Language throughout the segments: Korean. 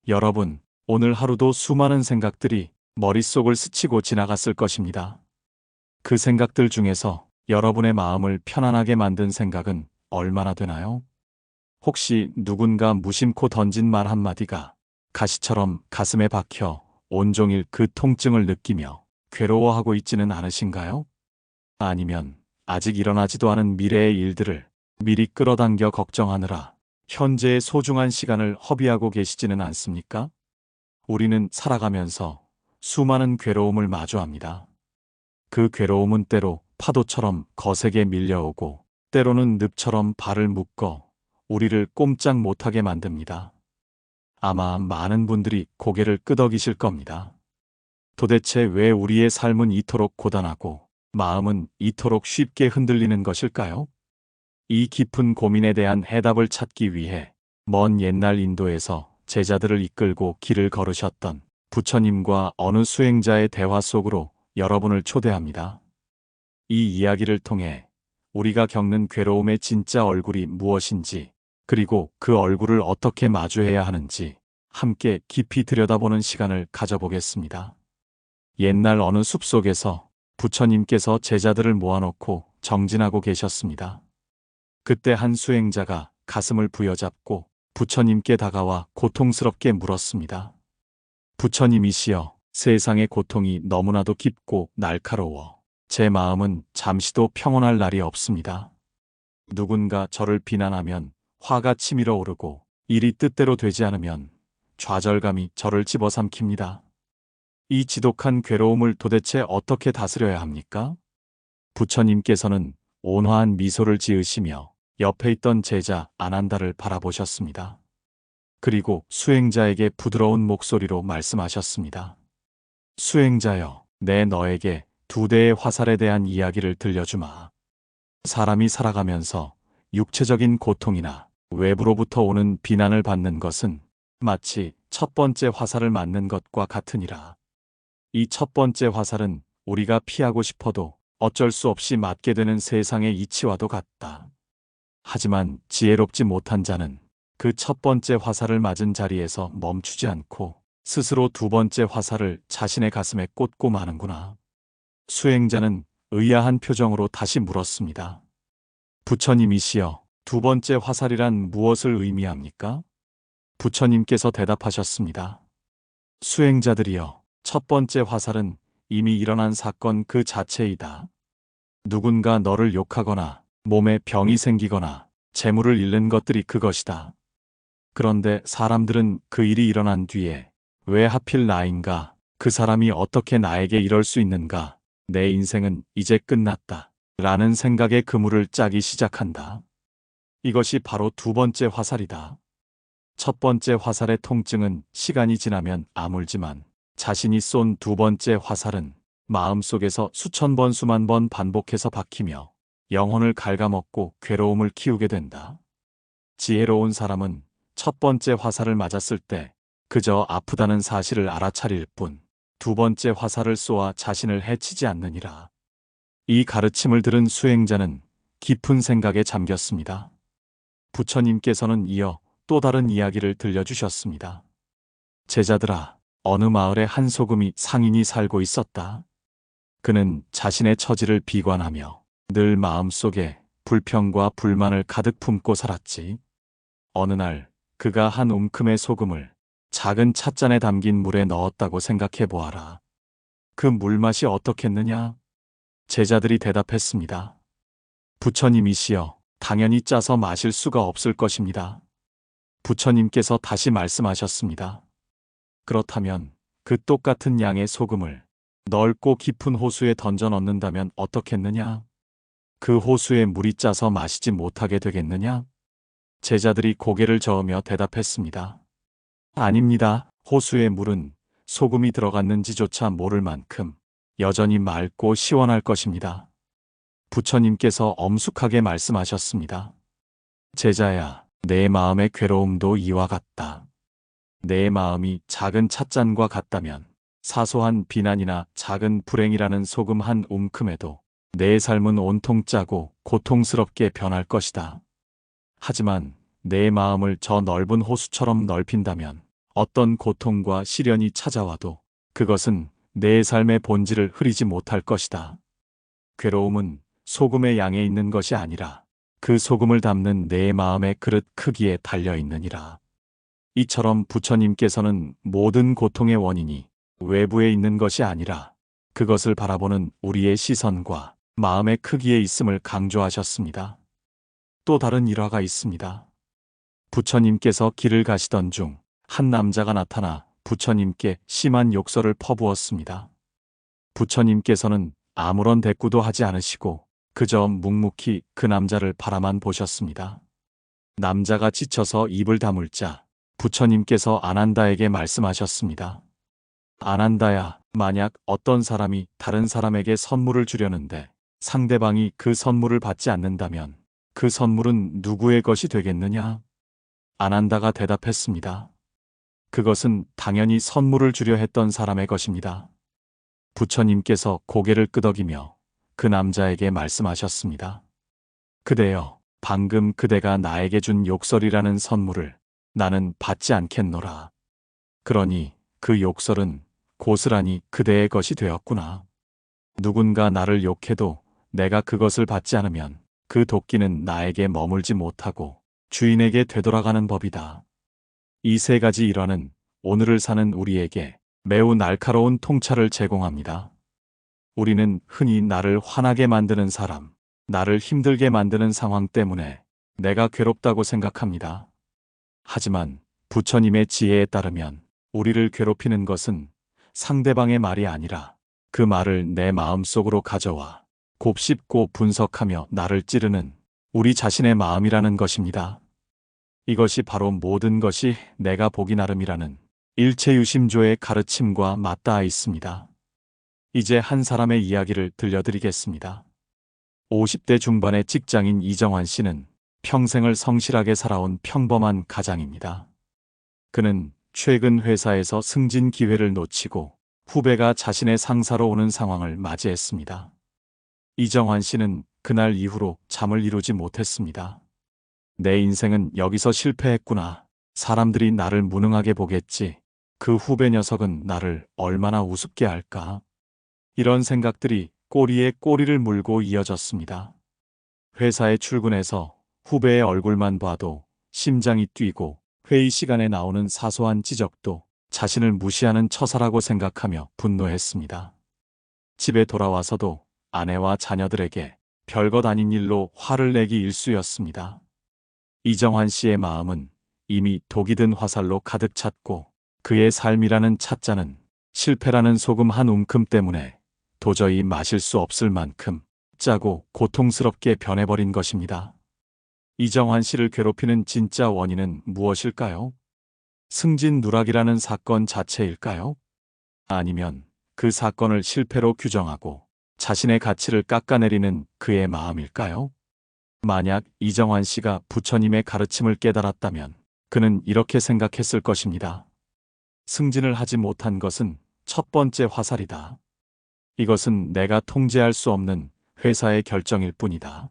여러분, 오늘 하루도 수많은 생각들이 머릿속을 스치고 지나갔을 것입니다. 그 생각들 중에서 여러분의 마음을 편안하게 만든 생각은 얼마나 되나요? 혹시 누군가 무심코 던진 말 한마디가 가시처럼 가슴에 박혀 온종일 그 통증을 느끼며 괴로워하고 있지는 않으신가요? 아니면 아직 일어나지도 않은 미래의 일들을 미리 끌어당겨 걱정하느라 현재의 소중한 시간을 허비하고 계시지는 않습니까? 우리는 살아가면서 수많은 괴로움을 마주합니다. 그 괴로움은 때로 파도처럼 거세게 밀려오고 때로는 늪처럼 발을 묶어 우리를 꼼짝 못하게 만듭니다. 아마 많은 분들이 고개를 끄덕이실 겁니다. 도대체 왜 우리의 삶은 이토록 고단하고 마음은 이토록 쉽게 흔들리는 것일까요? 이 깊은 고민에 대한 해답을 찾기 위해 먼 옛날 인도에서 제자들을 이끌고 길을 걸으셨던 부처님과 어느 수행자의 대화 속으로 여러분을 초대합니다. 이 이야기를 통해 우리가 겪는 괴로움의 진짜 얼굴이 무엇인지, 그리고 그 얼굴을 어떻게 마주해야 하는지 함께 깊이 들여다보는 시간을 가져보겠습니다. 옛날 어느 숲속에서 부처님께서 제자들을 모아놓고 정진하고 계셨습니다. 그때 한 수행자가 가슴을 부여잡고 부처님께 다가와 고통스럽게 물었습니다. 부처님이시여, 세상의 고통이 너무나도 깊고 날카로워 제 마음은 잠시도 평온할 날이 없습니다. 누군가 저를 비난하면 화가 치밀어 오르고 일이 뜻대로 되지 않으면 좌절감이 저를 집어삼킵니다. 이 지독한 괴로움을 도대체 어떻게 다스려야 합니까? 부처님께서는 온화한 미소를 지으시며 옆에 있던 제자 아난다를 바라보셨습니다. 그리고 수행자에게 부드러운 목소리로 말씀하셨습니다. 수행자여, 내 너에게 두 대의 화살에 대한 이야기를 들려주마. 사람이 살아가면서 육체적인 고통이나 외부로부터 오는 비난을 받는 것은 마치 첫 번째 화살을 맞는 것과 같으니라. 이 첫 번째 화살은 우리가 피하고 싶어도 어쩔 수 없이 맞게 되는 세상의 이치와도 같다. 하지만 지혜롭지 못한 자는 그 첫 번째 화살을 맞은 자리에서 멈추지 않고 스스로 두 번째 화살을 자신의 가슴에 꽂고 마는구나. 수행자는 의아한 표정으로 다시 물었습니다. 부처님이시여, 두 번째 화살이란 무엇을 의미합니까? 부처님께서 대답하셨습니다. 수행자들이여, 첫 번째 화살은 이미 일어난 사건 그 자체이다. 누군가 너를 욕하거나 몸에 병이 생기거나 재물을 잃는 것들이 그것이다. 그런데 사람들은 그 일이 일어난 뒤에 왜 하필 나인가? 그 사람이 어떻게 나에게 이럴 수 있는가? 내 인생은 이제 끝났다. 라는 생각에 그물을 짜기 시작한다. 이것이 바로 두 번째 화살이다. 첫 번째 화살의 통증은 시간이 지나면 아물지만 자신이 쏜 두 번째 화살은 마음속에서 수천 번 수만 번 반복해서 박히며 영혼을 갉아먹고 괴로움을 키우게 된다. 지혜로운 사람은 첫 번째 화살을 맞았을 때 그저 아프다는 사실을 알아차릴 뿐 두 번째 화살을 쏘아 자신을 해치지 않느니라. 이 가르침을 들은 수행자는 깊은 생각에 잠겼습니다. 부처님께서는 이어 또 다른 이야기를 들려주셨습니다. 제자들아, 어느 마을에 한 소금이 상인이 살고 있었다. 그는 자신의 처지를 비관하며 늘 마음속에 불평과 불만을 가득 품고 살았지. 어느 날 그가 한 움큼의 소금을 작은 찻잔에 담긴 물에 넣었다고 생각해 보아라. 그 물맛이 어떻겠느냐? 제자들이 대답했습니다. 부처님이시여, 당연히 짜서 마실 수가 없을 것입니다. 부처님께서 다시 말씀하셨습니다. 그렇다면 그 똑같은 양의 소금을 넓고 깊은 호수에 던져 넣는다면 어떻겠느냐? 그 호수에 물이 짜서 마시지 못하게 되겠느냐? 제자들이 고개를 저으며 대답했습니다. 아닙니다. 호수의 물은 소금이 들어갔는지조차 모를 만큼 여전히 맑고 시원할 것입니다. 부처님께서 엄숙하게 말씀하셨습니다. 제자야, 내 마음의 괴로움도 이와 같다. 내 마음이 작은 찻잔과 같다면 사소한 비난이나 작은 불행이라는 소금 한 움큼에도 내 삶은 온통 짜고 고통스럽게 변할 것이다. 하지만 내 마음을 저 넓은 호수처럼 넓힌다면 어떤 고통과 시련이 찾아와도 그것은 내 삶의 본질을 흐리지 못할 것이다. 괴로움은 소금의 양에 있는 것이 아니라 그 소금을 담는 내 마음의 그릇 크기에 달려 있느니라. 이처럼 부처님께서는 모든 고통의 원인이 외부에 있는 것이 아니라 그것을 바라보는 우리의 시선과 마음의 크기에 있음을 강조하셨습니다. 또 다른 일화가 있습니다. 부처님께서 길을 가시던 중 한 남자가 나타나 부처님께 심한 욕설을 퍼부었습니다. 부처님께서는 아무런 대꾸도 하지 않으시고 그저 묵묵히 그 남자를 바라만 보셨습니다. 남자가 지쳐서 입을 다물자 부처님께서 아난다에게 말씀하셨습니다. 아난다야, 만약 어떤 사람이 다른 사람에게 선물을 주려는데 상대방이 그 선물을 받지 않는다면 그 선물은 누구의 것이 되겠느냐? 아난다가 대답했습니다. 그것은 당연히 선물을 주려 했던 사람의 것입니다. 부처님께서 고개를 끄덕이며 그 남자에게 말씀하셨습니다. 그대여, 방금 그대가 나에게 준 욕설이라는 선물을 나는 받지 않겠노라. 그러니 그 욕설은 고스란히 그대의 것이 되었구나. 누군가 나를 욕해도 내가 그것을 받지 않으면 그 도끼는 나에게 머물지 못하고 주인에게 되돌아가는 법이다. 이 세 가지 일화는 오늘을 사는 우리에게 매우 날카로운 통찰을 제공합니다. 우리는 흔히 나를 화나게 만드는 사람, 나를 힘들게 만드는 상황 때문에 내가 괴롭다고 생각합니다. 하지만 부처님의 지혜에 따르면 우리를 괴롭히는 것은 상대방의 말이 아니라 그 말을 내 마음속으로 가져와 곱씹고 분석하며 나를 찌르는 우리 자신의 마음이라는 것입니다. 이것이 바로 모든 것이 내가 보기 나름이라는 일체유심조의 가르침과 맞닿아 있습니다. 이제 한 사람의 이야기를 들려드리겠습니다. 50대 중반의 직장인 이정환 씨는 평생을 성실하게 살아온 평범한 가장입니다. 그는 최근 회사에서 승진 기회를 놓치고 후배가 자신의 상사로 오는 상황을 맞이했습니다. 이정환 씨는 그날 이후로 잠을 이루지 못했습니다. 내 인생은 여기서 실패했구나. 사람들이 나를 무능하게 보겠지. 그 후배 녀석은 나를 얼마나 우습게 할까. 이런 생각들이 꼬리에 꼬리를 물고 이어졌습니다. 회사에 출근해서 후배의 얼굴만 봐도 심장이 뛰고 회의 시간에 나오는 사소한 지적도 자신을 무시하는 처사라고 생각하며 분노했습니다. 집에 돌아와서도 아내와 자녀들에게 별것 아닌 일로 화를 내기 일쑤였습니다. 이정환 씨의 마음은 이미 독이 든 화살로 가득 찼고 그의 삶이라는 찻잔은 실패라는 소금 한 움큼 때문에 도저히 마실 수 없을 만큼 짜고 고통스럽게 변해버린 것입니다. 이정환 씨를 괴롭히는 진짜 원인은 무엇일까요? 승진 누락이라는 사건 자체일까요? 아니면 그 사건을 실패로 규정하고 자신의 가치를 깎아내리는 그의 마음일까요? 만약 이정환 씨가 부처님의 가르침을 깨달았다면 그는 이렇게 생각했을 것입니다. 승진을 하지 못한 것은 첫 번째 화살이다. 이것은 내가 통제할 수 없는 회사의 결정일 뿐이다.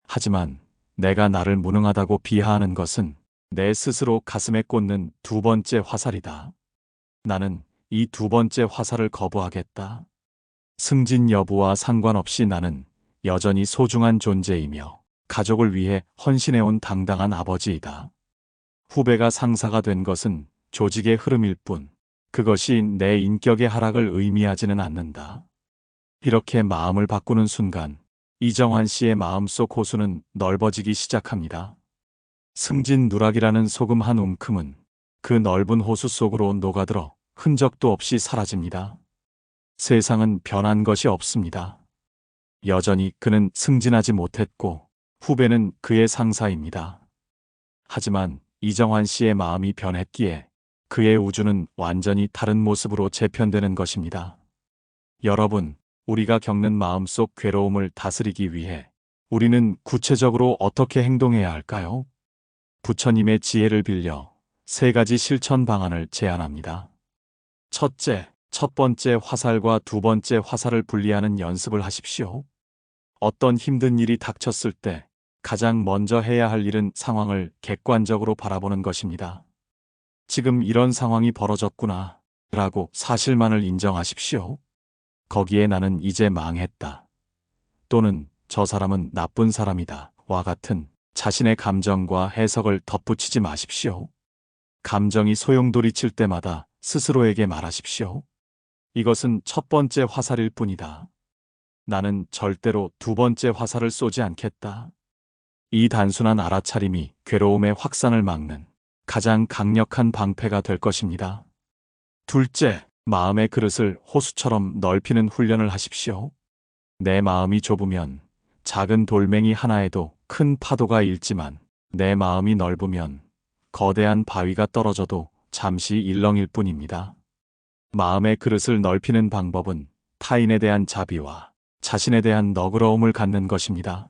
하지만 내가 나를 무능하다고 비하하는 것은 내 스스로 가슴에 꽂는 두 번째 화살이다. 나는 이 두 번째 화살을 거부하겠다. 승진 여부와 상관없이 나는 여전히 소중한 존재이며 가족을 위해 헌신해온 당당한 아버지이다. 후배가 상사가 된 것은 조직의 흐름일 뿐 그것이 내 인격의 하락을 의미하지는 않는다. 이렇게 마음을 바꾸는 순간 이정환 씨의 마음속 호수는 넓어지기 시작합니다. 승진 누락이라는 소금 한 움큼은 그 넓은 호수 속으로 녹아들어 흔적도 없이 사라집니다. 세상은 변한 것이 없습니다. 여전히 그는 승진하지 못했고 후배는 그의 상사입니다. 하지만 이정환 씨의 마음이 변했기에 그의 우주는 완전히 다른 모습으로 재편되는 것입니다. 여러분, 우리가 겪는 마음속 괴로움을 다스리기 위해 우리는 구체적으로 어떻게 행동해야 할까요? 부처님의 지혜를 빌려 세 가지 실천 방안을 제안합니다. 첫째, 첫 번째 화살과 두 번째 화살을 분리하는 연습을 하십시오. 어떤 힘든 일이 닥쳤을 때 가장 먼저 해야 할 일은 상황을 객관적으로 바라보는 것입니다. 지금 이런 상황이 벌어졌구나 라고 사실만을 인정하십시오. 거기에 나는 이제 망했다. 또는 저 사람은 나쁜 사람이다. 와 같은 자신의 감정과 해석을 덧붙이지 마십시오. 감정이 소용돌이칠 때마다 스스로에게 말하십시오. 이것은 첫 번째 화살일 뿐이다. 나는 절대로 두 번째 화살을 쏘지 않겠다. 이 단순한 알아차림이 괴로움의 확산을 막는 가장 강력한 방패가 될 것입니다. 둘째, 마음의 그릇을 호수처럼 넓히는 훈련을 하십시오. 내 마음이 좁으면 작은 돌멩이 하나에도 큰 파도가 일지만 내 마음이 넓으면 거대한 바위가 떨어져도 잠시 일렁일 뿐입니다. 마음의 그릇을 넓히는 방법은 타인에 대한 자비와 자신에 대한 너그러움을 갖는 것입니다.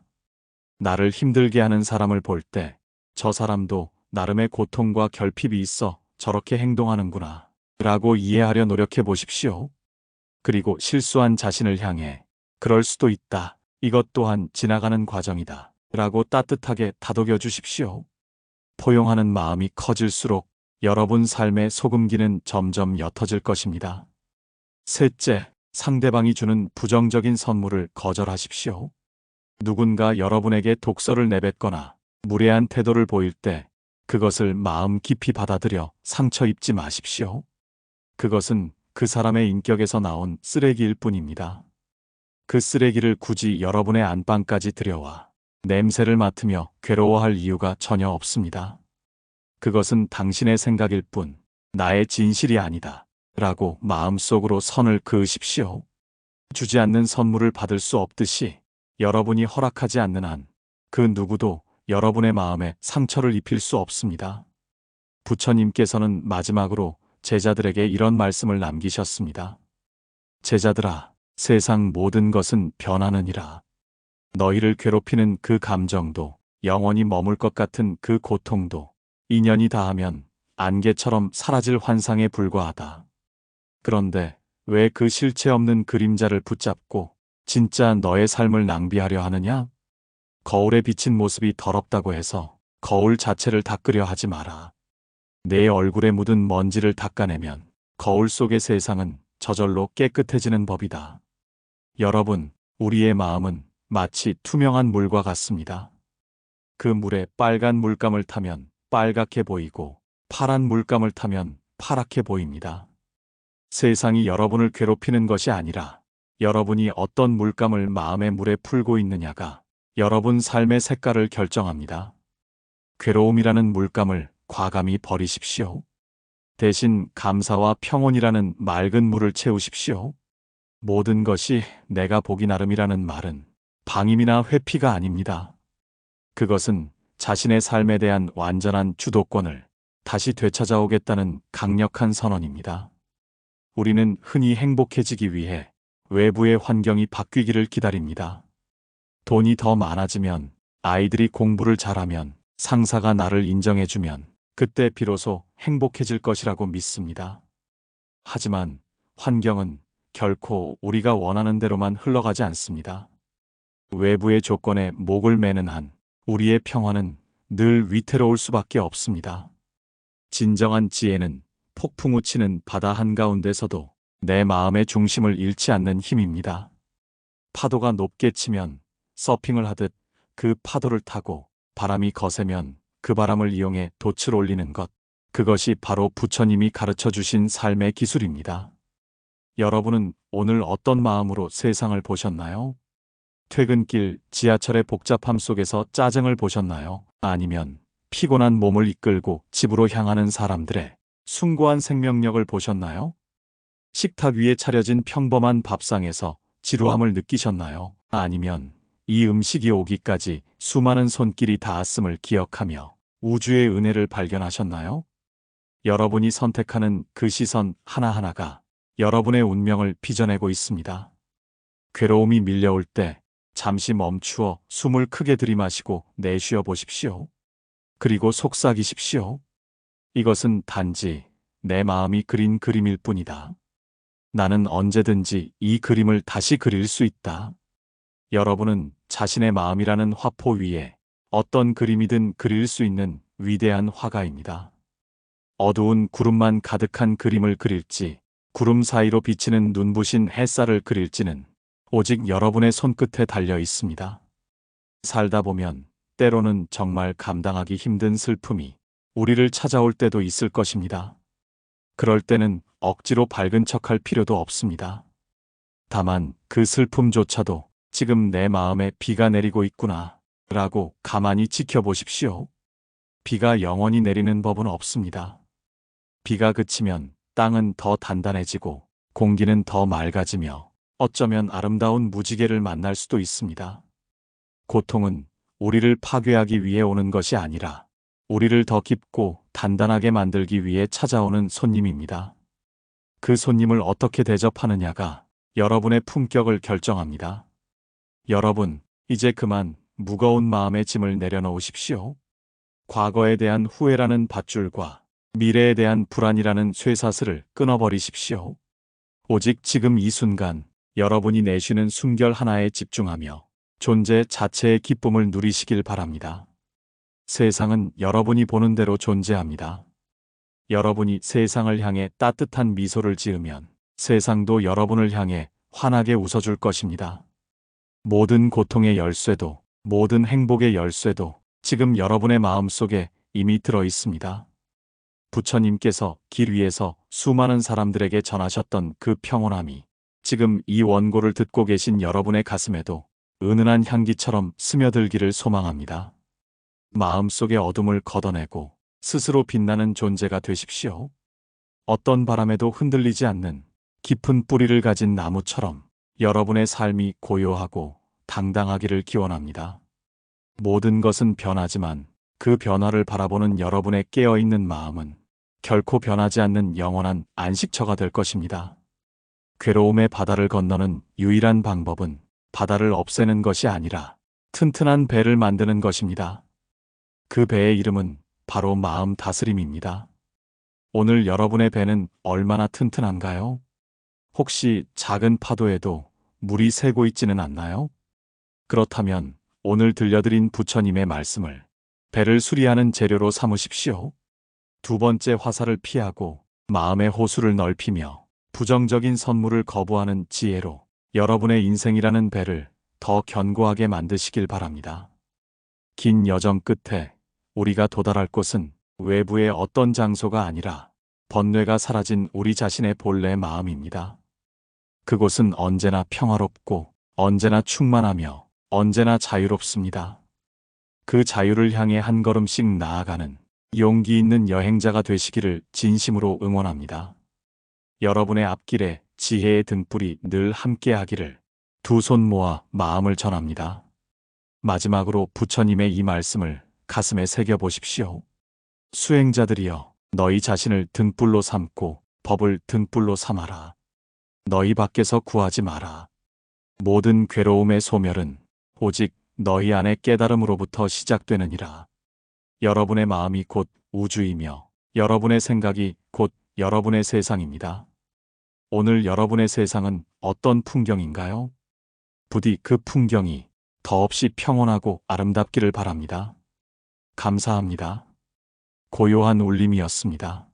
나를 힘들게 하는 사람을 볼 때 저 사람도 나름의 고통과 결핍이 있어 저렇게 행동하는구나 라고 이해하려 노력해 보십시오. 그리고 실수한 자신을 향해 그럴 수도 있다. 이것 또한 지나가는 과정이다. 라고 따뜻하게 다독여 주십시오. 포용하는 마음이 커질수록 여러분 삶의 소금기는 점점 옅어질 것입니다. 셋째, 상대방이 주는 부정적인 선물을 거절하십시오. 누군가 여러분에게 독서를 내뱉거나 무례한 태도를 보일 때 그것을 마음 깊이 받아들여 상처 입지 마십시오. 그것은 그 사람의 인격에서 나온 쓰레기일 뿐입니다. 그 쓰레기를 굳이 여러분의 안방까지 들여와 냄새를 맡으며 괴로워할 이유가 전혀 없습니다. 그것은 당신의 생각일 뿐 나의 진실이 아니다. 라고 마음속으로 선을 그으십시오. 주지 않는 선물을 받을 수 없듯이 여러분이 허락하지 않는 한 그 누구도 여러분의 마음에 상처를 입힐 수 없습니다. 부처님께서는 마지막으로 제자들에게 이런 말씀을 남기셨습니다. 제자들아, 세상 모든 것은 변하느니라. 너희를 괴롭히는 그 감정도 영원히 머물 것 같은 그 고통도 인연이 닿으면 안개처럼 사라질 환상에 불과하다. 그런데 왜 그 실체 없는 그림자를 붙잡고 진짜 너의 삶을 낭비하려 하느냐? 거울에 비친 모습이 더럽다고 해서 거울 자체를 닦으려 하지 마라. 내 얼굴에 묻은 먼지를 닦아내면 거울 속의 세상은 저절로 깨끗해지는 법이다. 여러분, 우리의 마음은 마치 투명한 물과 같습니다. 그 물에 빨간 물감을 타면 빨갛게 보이고 파란 물감을 타면 파랗게 보입니다. 세상이 여러분을 괴롭히는 것이 아니라 여러분이 어떤 물감을 마음의 물에 풀고 있느냐가 여러분 삶의 색깔을 결정합니다. 괴로움이라는 물감을 과감히 버리십시오. 대신 감사와 평온이라는 맑은 물을 채우십시오. 모든 것이 내가 보기 나름이라는 말은 방임이나 회피가 아닙니다. 그것은 자신의 삶에 대한 완전한 주도권을 다시 되찾아오겠다는 강력한 선언입니다. 우리는 흔히 행복해지기 위해 외부의 환경이 바뀌기를 기다립니다. 돈이 더 많아지면, 아이들이 공부를 잘하면, 상사가 나를 인정해주면 그때 비로소 행복해질 것이라고 믿습니다. 하지만 환경은 결코 우리가 원하는 대로만 흘러가지 않습니다. 외부의 조건에 목을 매는 한 우리의 평화는 늘 위태로울 수밖에 없습니다. 진정한 지혜는 폭풍우 치는 바다 한가운데서도 내 마음의 중심을 잃지 않는 힘입니다. 파도가 높게 치면 서핑을 하듯 그 파도를 타고 바람이 거세면 그 바람을 이용해 돛을 올리는 것. 그것이 바로 부처님이 가르쳐 주신 삶의 기술입니다. 여러분은 오늘 어떤 마음으로 세상을 보셨나요? 퇴근길 지하철의 복잡함 속에서 짜증을 보셨나요? 아니면 피곤한 몸을 이끌고 집으로 향하는 사람들의 숭고한 생명력을 보셨나요? 식탁 위에 차려진 평범한 밥상에서 지루함을 느끼셨나요? 아니면 이 음식이 오기까지 수많은 손길이 닿았음을 기억하며 우주의 은혜를 발견하셨나요? 여러분이 선택하는 그 시선 하나하나가 여러분의 운명을 빚어내고 있습니다. 괴로움이 밀려올 때 잠시 멈추어 숨을 크게 들이마시고 내쉬어 보십시오. 그리고 속삭이십시오. 이것은 단지 내 마음이 그린 그림일 뿐이다. 나는 언제든지 이 그림을 다시 그릴 수 있다. 여러분은 자신의 마음이라는 화포 위에 어떤 그림이든 그릴 수 있는 위대한 화가입니다. 어두운 구름만 가득한 그림을 그릴지, 구름 사이로 비치는 눈부신 햇살을 그릴지는 오직 여러분의 손끝에 달려 있습니다. 살다 보면 때로는 정말 감당하기 힘든 슬픔이 우리를 찾아올 때도 있을 것입니다. 그럴 때는 억지로 밝은 척할 필요도 없습니다. 다만 그 슬픔조차도 지금 내 마음에 비가 내리고 있구나 라고 가만히 지켜보십시오. 비가 영원히 내리는 법은 없습니다. 비가 그치면 땅은 더 단단해지고 공기는 더 맑아지며 어쩌면 아름다운 무지개를 만날 수도 있습니다. 고통은 우리를 파괴하기 위해 오는 것이 아니라 우리를 더 깊고 단단하게 만들기 위해 찾아오는 손님입니다. 그 손님을 어떻게 대접하느냐가 여러분의 품격을 결정합니다. 여러분, 이제 그만 무거운 마음의 짐을 내려놓으십시오. 과거에 대한 후회라는 밧줄과 미래에 대한 불안이라는 쇠사슬을 끊어버리십시오. 오직 지금 이 순간 여러분이 내쉬는 숨결 하나에 집중하며 존재 자체의 기쁨을 누리시길 바랍니다. 세상은 여러분이 보는 대로 존재합니다. 여러분이 세상을 향해 따뜻한 미소를 지으면 세상도 여러분을 향해 환하게 웃어줄 것입니다. 모든 고통의 열쇠도, 모든 행복의 열쇠도 지금 여러분의 마음속에 이미 들어 있습니다. 부처님께서 길 위에서 수많은 사람들에게 전하셨던 그 평온함이 지금 이 원고를 듣고 계신 여러분의 가슴에도 은은한 향기처럼 스며들기를 소망합니다. 마음속의 어둠을 걷어내고 스스로 빛나는 존재가 되십시오. 어떤 바람에도 흔들리지 않는 깊은 뿌리를 가진 나무처럼 여러분의 삶이 고요하고 당당하기를 기원합니다. 모든 것은 변하지만 그 변화를 바라보는 여러분의 깨어있는 마음은 결코 변하지 않는 영원한 안식처가 될 것입니다. 괴로움의 바다를 건너는 유일한 방법은 바다를 없애는 것이 아니라 튼튼한 배를 만드는 것입니다. 그 배의 이름은 바로 마음 다스림입니다. 오늘 여러분의 배는 얼마나 튼튼한가요? 혹시 작은 파도에도 물이 새고 있지는 않나요? 그렇다면 오늘 들려드린 부처님의 말씀을 배를 수리하는 재료로 삼으십시오. 두 번째 화살을 피하고 마음의 호수를 넓히며 부정적인 선물을 거부하는 지혜로 여러분의 인생이라는 배를 더 견고하게 만드시길 바랍니다. 긴 여정 끝에 우리가 도달할 곳은 외부의 어떤 장소가 아니라 번뇌가 사라진 우리 자신의 본래 마음입니다. 그곳은 언제나 평화롭고 언제나 충만하며 언제나 자유롭습니다. 그 자유를 향해 한 걸음씩 나아가는 용기 있는 여행자가 되시기를 진심으로 응원합니다. 여러분의 앞길에 지혜의 등불이 늘 함께하기를 두 손 모아 마음을 전합니다. 마지막으로 부처님의 이 말씀을 가슴에 새겨보십시오. 수행자들이여, 너희 자신을 등불로 삼고 법을 등불로 삼아라. 너희 밖에서 구하지 마라. 모든 괴로움의 소멸은 오직 너희 안의 깨달음으로부터 시작되느니라. 여러분의 마음이 곧 우주이며 여러분의 생각이 곧 여러분의 세상입니다. 오늘 여러분의 세상은 어떤 풍경인가요? 부디 그 풍경이 더없이 평온하고 아름답기를 바랍니다. 감사합니다. 고요한 울림이었습니다.